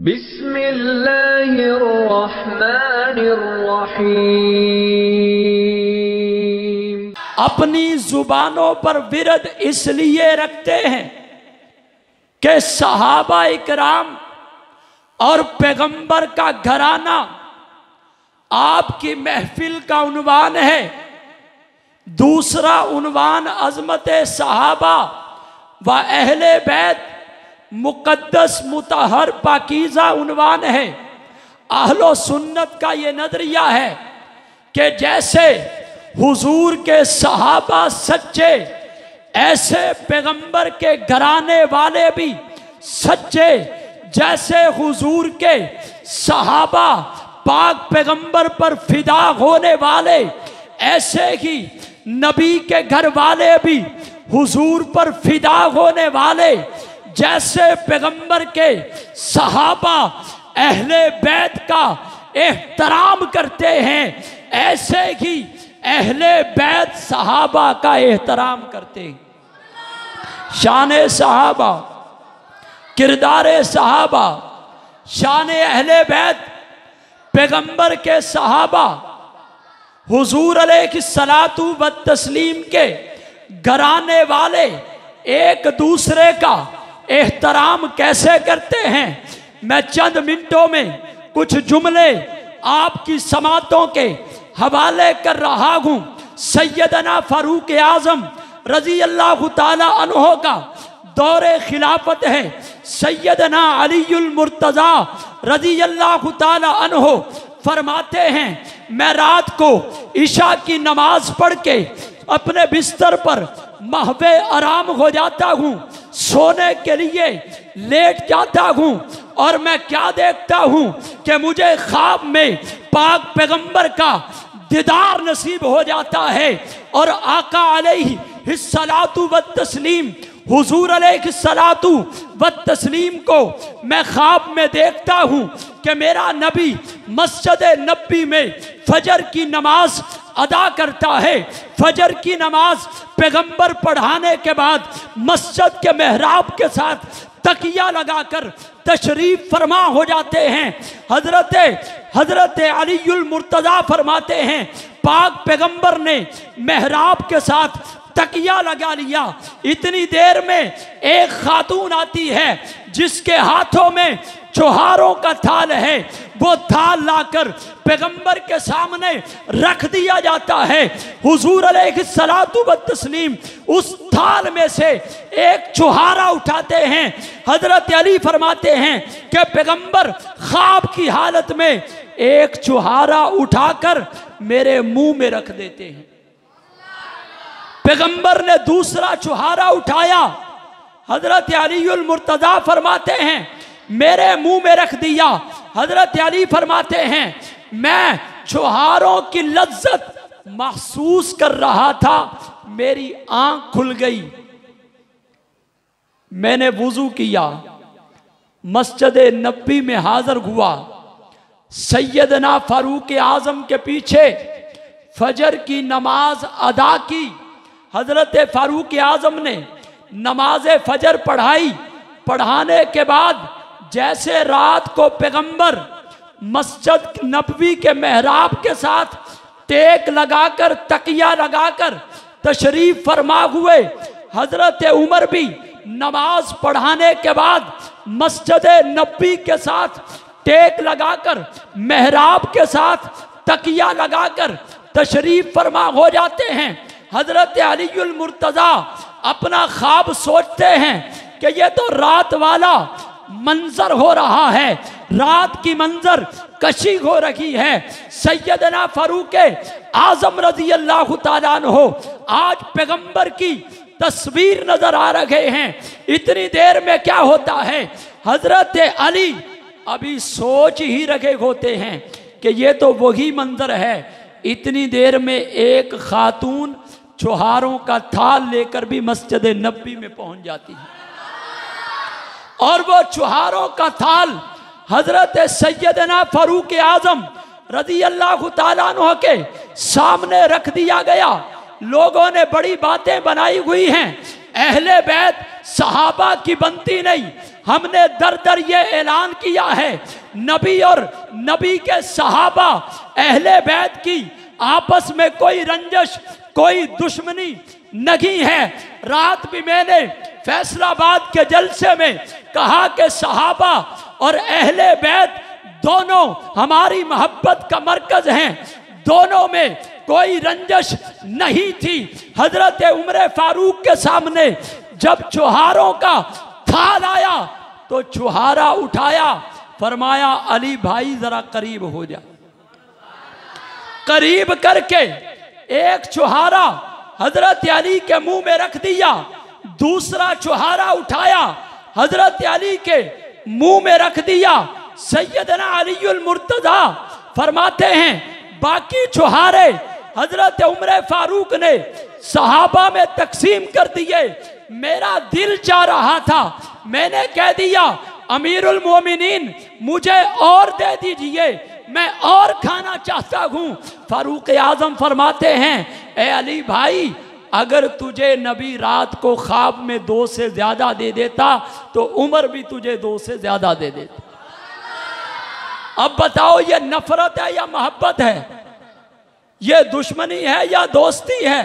बिस्मिल्लाहिर्रहमानिर्रहीम। अपनी जुबानों पर विरद इसलिए रखते हैं कि सहाबा इकराम और पैगंबर का घराना आपकी महफिल का उन्वान है। दूसरा उन्वान अजमत सहाबा व अहले बैत मुकद्दस मुतहर पाकीज़ा उन्वान है। अहलो सुन्नत का ये नजरिया है कि जैसे हुजूर के सहाबा सच्चे, ऐसे पैगंबर के घराने वाले भी सच्चे। जैसे हुजूर के सहाबा पाक पैगंबर पर फिदा होने वाले, ऐसे ही नबी के घर वाले भी हुजूर पर फिदा होने वाले। जैसे पैगंबर के सहाबा अहले बैत का एहतराम करते हैं, ऐसे ही अहले बैत सहाबा का एहतराम करते हैं। शान सहाबा, किरदार सहाबा, शान अहले बैत, पैगंबर के सहाबा, हुजूर अलैहिस्सलातु व तस्लीम के घराने वाले एक दूसरे का एहतराम कैसे करते हैं, मैं चंद मिनटों में कुछ जुमले आपकी समातों के हवाले कर रहा हूँ। सैयदना फारूक आज़म रजी अल्लाह ताला अन्हो का दौरे खिलाफत है। सैयदना अलीउल मुर्तज़ा रजी अल्लाह ताला अन्हो फरमाते हैं, मैं रात को इशा की नमाज पढ़ के अपने बिस्तर पर महवे आराम हो जाता हूँ, सोने के लिए लेट जाता हूँ और मैं क्या देखता हूँ कि मुझे ख्वाब में पाक पैगंबर का दीदार नसीब हो जाता है और आका अलैहिस्सलातु व तस्लीम, हुजूर अलैहिस्सलातु व तस्लीम को मैं ख्वाब में देखता हूँ कि मेरा नबी मस्जिद नबी में फजर की नमाज अदा करता है। फजर की नमाज पैगंबर पढ़ाने के बाद मस्जिद के मेहराब के साथ तकिया लगाकर तशरीफ फरमा हो जाते हैं। हजरत अलीउल मुर्तज़ा फरमाते हैं, पाक पैगंबर ने मेहराब के साथ तकिया लगा लिया। इतनी देर में एक खातून आती है जिसके हाथों में चुहारों का थाल है। वो थाल लाकर पैगंबर के सामने रख दिया जाता है। हुजूर अलैहिस्सलातु व तस्लीम उस थाल में से एक चुहारा उठाते हैं। हजरत अली फरमाते हैं कि पैगंबर ख्वाब की हालत में एक चुहारा उठाकर मेरे मुंह में रख देते हैं। पैगंबर ने दूसरा चुहारा उठाया। हजरत अलीउल मुर्तज़ा फरमाते हैं, मेरे मुंह में रख दिया। हजरत अली फरमाते हैं, मैं चुहारों की लज्जत महसूस कर रहा था, मेरी आंख खुल गई। मैंने वुजू किया, मस्जिद नबी में हाजिर हुआ। सैयदना फारूक आज़म के पीछे फजर की नमाज अदा की। हजरत फारूक आज़म ने नमाज फजर पढ़ाई। पढ़ाने के बाद जैसे रात को पैगंबर मस्जिद नबवी के मेहराब के साथ टेक लगाकर तकिया लगाकर तशरीफ फरमा हुए, हजरत उमर भी नमाज पढ़ाने के बाद मस्जिद नबवी के साथ टेक लगाकर मेहराब के साथ तकिया लगाकर तशरीफ फरमा हो जाते हैं। हजरत अलीउल मुर्तज़ा अपना ख्वाब सोचते हैं कि ये तो रात वाला मंजर हो रहा है, रात की मंजर कशी हो रही है। सैयदना फारूक आज़म रज़ी अल्लाह ताला अन्हो आज पैगंबर की तस्वीर नजर आ रहे हैं। इतनी देर में क्या होता है, हजरत अली अभी सोच ही रखे होते हैं कि ये तो वही मंजर है। इतनी देर में एक खातून चुहारों का थाल लेकर भी मस्जिद नबी में पहुंच जाती है और वो चुहारों का थाल हजरत सैयदना फारूक आज़म रज़ी अल्लाह ताला अन्हु के सामने रख दिया गया। लोगों ने बड़ी बातें बनाई हुई हैं, अहले बैत सहाबा की बनती नहीं, हमने दर दर ये ऐलान किया है, नबी और नबी के सहाबा अहले बैत की आपस में कोई रंजश, कोई दुश्मनी नहीं है। रात भी मैंने फैसलाबाद के जलसे में कहा कि सहाबा और अहले बैत दोनों हमारी मोहब्बत का मरकज हैं, दोनों में कोई रंजश नहीं थी। हजरत उमर फारूक के सामने जब चुहारों का थाल आया तो चुहारा उठाया, फरमाया अली भाई जरा करीब हो जा। करीब करके एक चुहारा हजरत अली के मुंह में रख दिया, दूसरा चुहारा उठाया हजरत अली के मुंह में रख दिया। सैयदना अलीउल मुर्तजा फरमाते हैं बाकी चुहारे हजरत उमर फारूक ने सहाबा में तकसीम कर दिए। मेरा दिल चाह रहा था, मैंने कह दिया अमीरुल मोमिनीन मुझे और दे दीजिए, मैं और खाना चाहता हूँ। फारूक आजम फरमाते हैं ए अली भाई, अगर तुझे नबी रात को ख्वाब में 2 से ज्यादा दे देता तो उमर भी तुझे 2 से ज्यादा दे देता। अब बताओ ये नफरत है या मोहब्बत है, ये दुश्मनी है या दोस्ती है?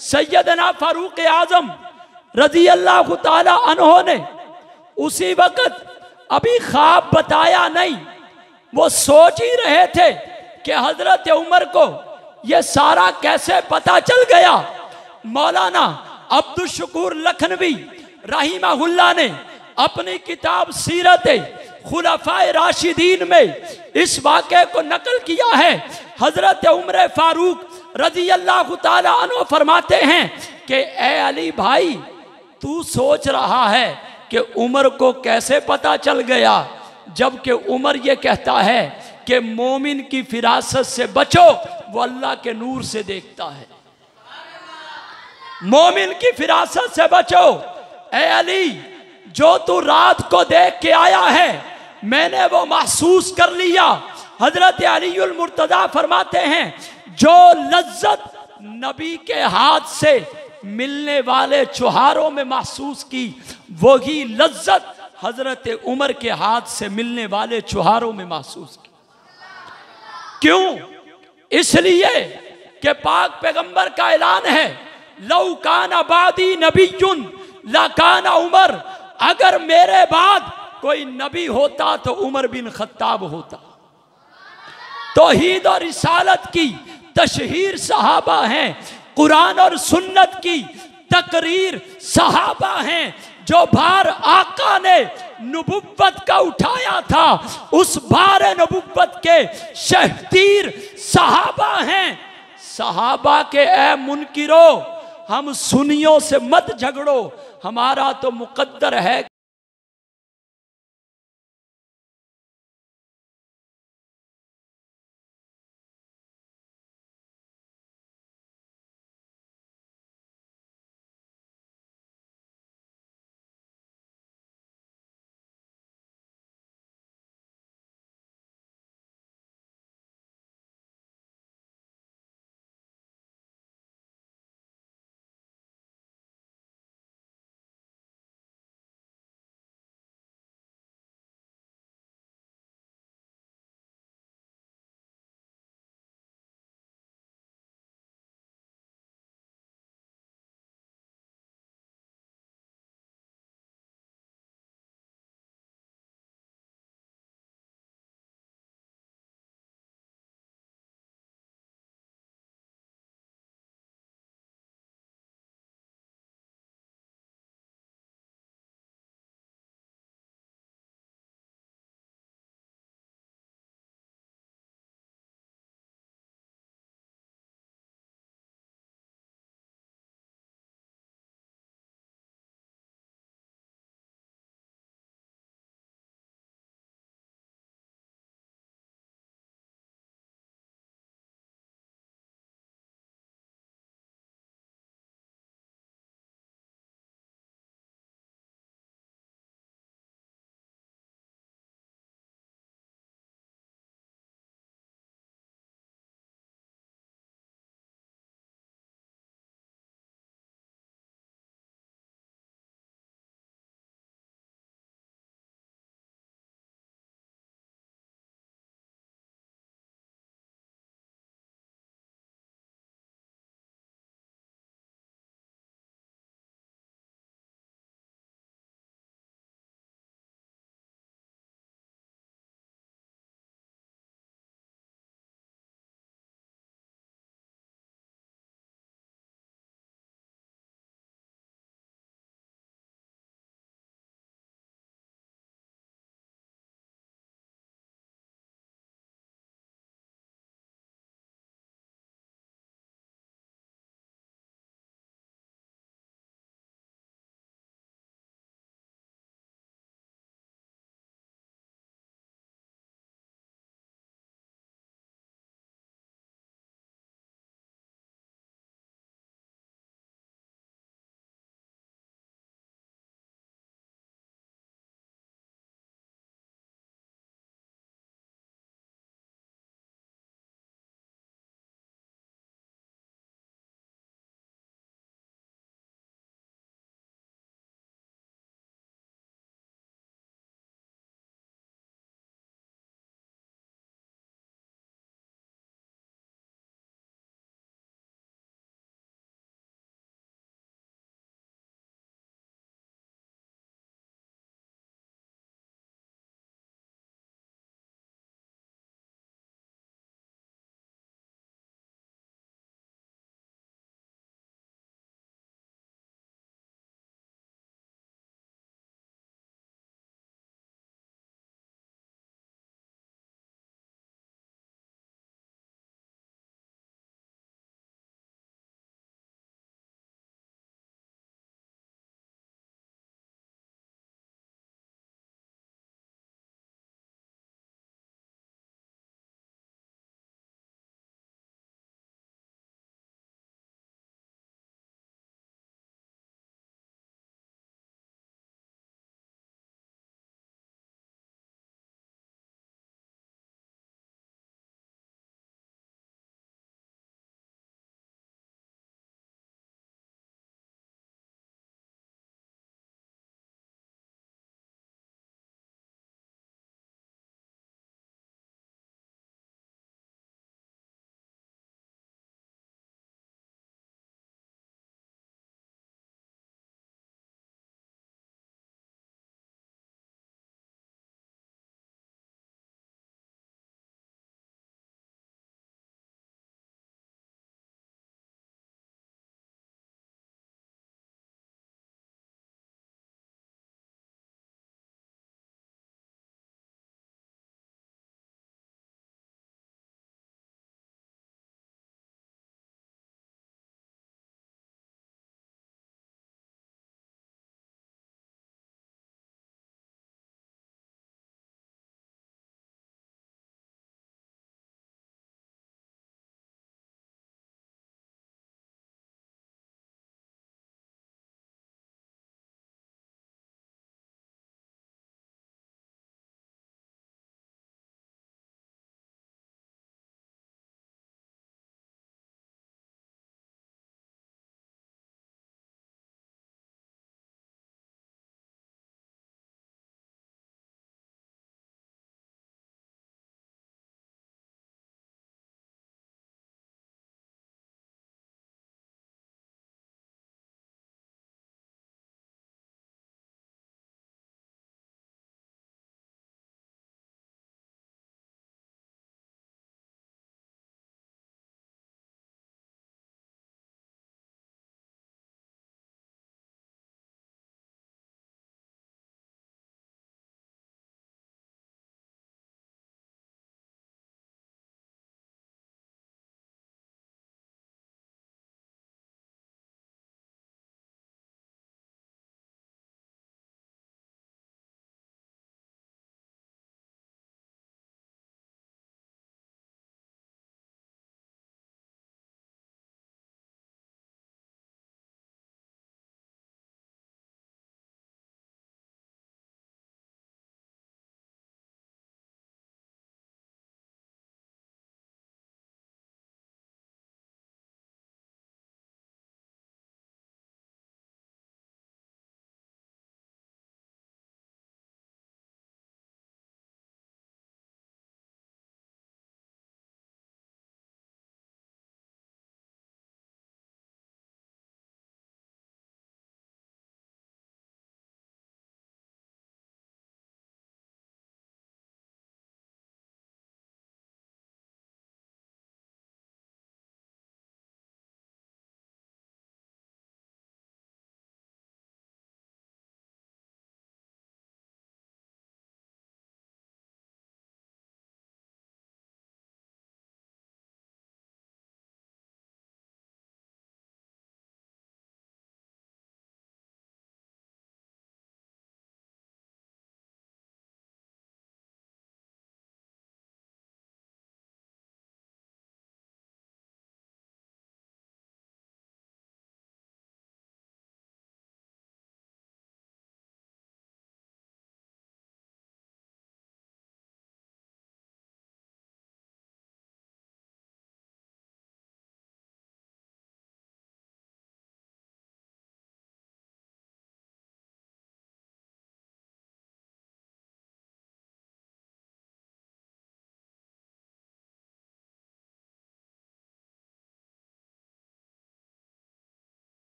सैयदना फारूक आजम रजी अल्लाह ताला अन्हो ने उसी वक्त अभी ख्वाब बताया नहीं, वो सोच ही रहे थे कि हजरत उमर को ये सारा कैसे पता चल गया। मौलाना अब्दुल शुकूर लखनवी रहीमहुल्लाह ने अपनी किताब सीरत खुलफाए राशिदीन में इस वाक़े को नकल किया है। हजरत उमर फारूक रजी अल्लाह ताला अन्हु फरमाते हैं कि ए अली भाई, तू सोच रहा है कि उमर को कैसे पता चल गया, जबकि उमर ये कहता है कि मोमिन की फिरासत से बचो, वो अल्लाह के नूर से देखता है। मोमिन की फिरासत से बचो। ए अली, जो तू रात को देख के आया है मैंने वो महसूस कर लिया। हजरत अलीउल मुर्तजा फरमाते हैं जो लज्जत नबी के हाथ से मिलने वाले चुहारों में महसूस की, वही लज्जत हजरत उमर के हाथ से मिलने वाले चुहारों में महसूस की। क्यों? इसलिए कि पाक पैगंबर का ऐलान है लौ काना बादी नबियुन लकाना उमर, अगर मेरे बाद कोई नबी होता तो उमर बिन खत्ताब होता। तौहीद और रिसालत की तशहीर सहाबा हैं, कुरान और सुन्नत की तकरीर सहाबा हैं। जो भार आका ने नबुव्वत का उठाया था उस भार नबुव्वत के शहतीर सहाबा हैं। सहाबा के ए मुनकिरो, हम सुन्नियों से मत झगड़ो, हमारा तो मुकद्दर है